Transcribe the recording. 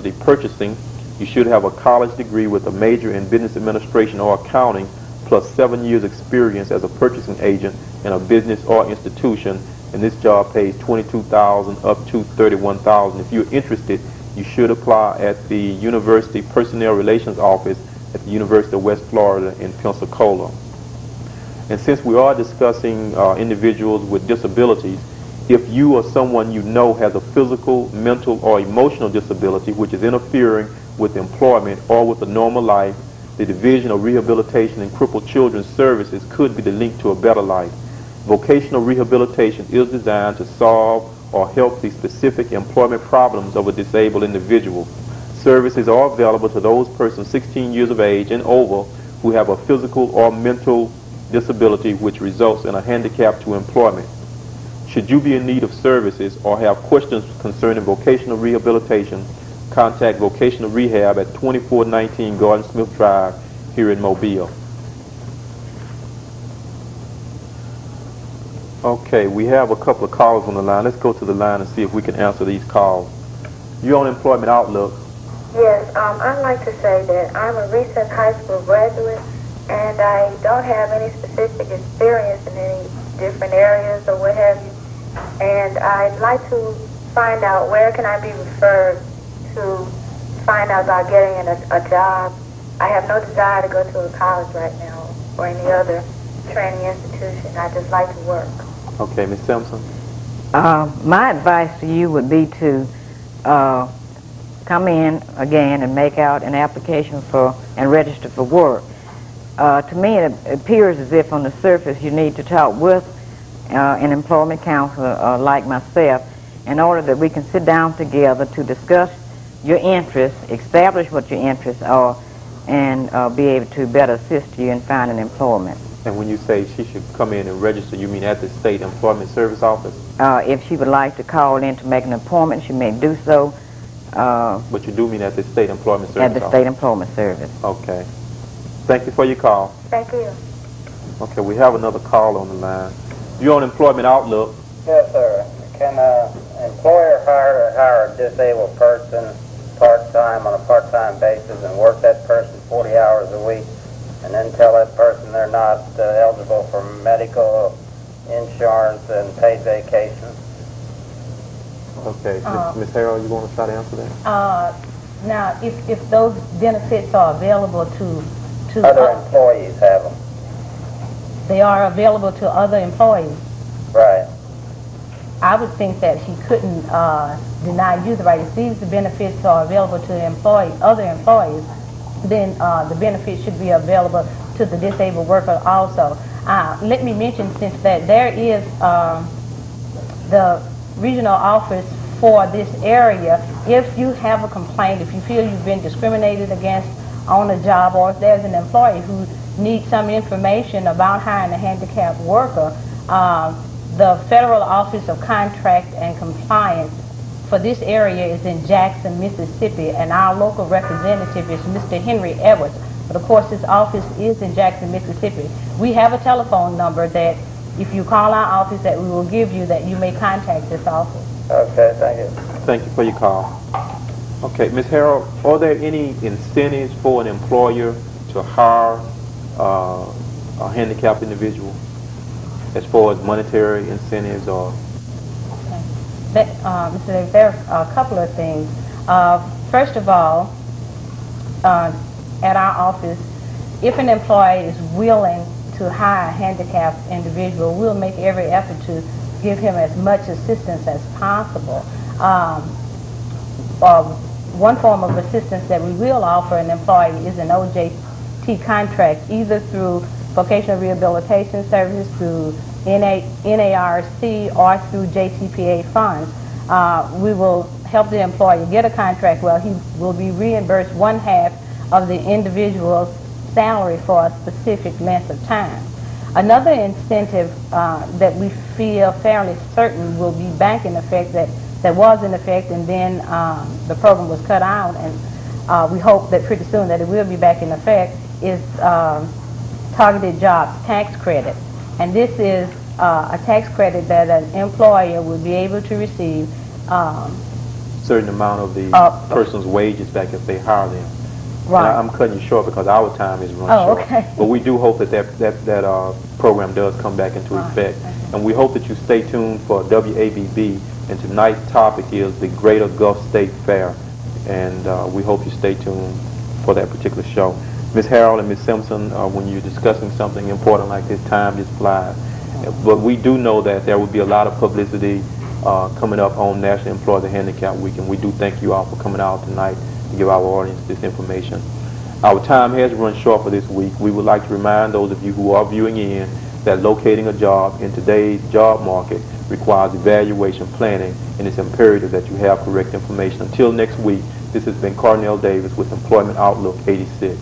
university purchasing. You should have a college degree with a major in business administration or accounting, plus 7 years experience as a purchasing agent in a business or institution. And this job pays $22,000 up to $31,000. If you're interested, you should apply at the University Personnel Relations Office at the University of West Florida in Pensacola. And since we are discussing individuals with disabilities, if you or someone you know has a physical, mental, or emotional disability which is interfering with employment or with a normal life, the Division of Rehabilitation and Crippled Children's Services could be the link to a better life. Vocational rehabilitation is designed to solve or help the specific employment problems of a disabled individual. Services are available to those persons 16 years of age and over who have a physical or mental disability which results in a handicap to employment. Should you be in need of services or have questions concerning vocational rehabilitation, contact Vocational Rehab at 2419 Gordon Smith Drive here in Mobile. Okay, we have a couple of callers on the line. Let's go to the line and see if we can answer these calls. You're on Employment Outlook. Yes, I'd like to say that I'm a recent high school graduate, and I don't have any specific experience in any different areas or what have you. And I'd like to find out where can I be referred to find out about getting a job. I have no desire to go to a college right now or any other training institution. I just like to work. Okay, Ms. Simpson. My advice to you would be to come in again and make out an application for and register for work. To me, it appears as if on the surface you need to talk with an employment counselor like myself in order that we can sit down together to discuss your interests, establish what your interests are, and be able to better assist you in finding employment. And when you say she should come in and register, you mean at the State Employment Service Office? If she would like to call in to make an appointment, she may do so. But you do mean at the State Employment Service At the Office? State Employment Service. Okay. Thank you for your call. Thank you. Okay, we have another call on the line. You're on Employment Outlook. Yes, sir. Can an employer hire a disabled person part-time on a part-time basis and work that person 40 hours a week and then tell that person they're not eligible for medical insurance and paid vacation? Okay. Ms. Harrell, you want to try to answer that? Now, if those benefits are available to other employees have them. They are available to other employees. Right. I would think that he couldn't deny you the right. If these benefits are available to other employees, then the benefits should be available to the disabled worker also. Let me mention, since that there is the regional office for this area, if you have a complaint, if you feel you've been discriminated against on a job, or if there's an employee who needs some information about hiring a handicapped worker, the Federal Office of Contract and Compliance for this area is in Jackson, Mississippi, and our local representative is Mr. Henry Edwards. But of course, this office is in Jackson, Mississippi. We have a telephone number that if you call our office that we will give you, that you may contact this office. Okay, thank you. Thank you for your call. Okay, Ms. Harrell, are there any incentives for an employer to hire a handicapped individual as far as monetary incentives or? Okay. Mr. Davis, there are a couple of things. First of all, at our office, if an employee is willing to hire a handicapped individual, we'll make every effort to give him as much assistance as possible. One form of assistance that we will offer an employee is an OJT contract, either through Vocational Rehabilitation Services, through NARC, or through JTPA funds. We will help the employee get a contract where he will be reimbursed 1/2 of the individual's salary for a specific length of time. Another incentive that we feel fairly certain will be back in effect, that was in effect, and then the program was cut out, and we hope that pretty soon that it will be back in effect, is targeted jobs tax credit. And this is a tax credit that an employer would be able to receive certain amount of the person's wages back if they hire them. Right. And I'm cutting you short because our time is run short. Okay. But we do hope that program does come back into effect. And we hope that you stay tuned for WABB. And tonight's topic is the Greater Gulf State Fair. And we hope you stay tuned for that particular show. Ms. Harrell and Ms. Simpson, when you're discussing something important like this, time just flies. But we do know that there will be a lot of publicity coming up on National Employee of the Handicapped Week, and we do thank you all for coming out tonight to give our audience this information. Our time has run short for this week. We would like to remind those of you who are viewing in that locating a job in today's job market requires evaluation planning, and it's imperative that you have correct information. Until next week, this has been Carnell Davis with Employment Outlook 86.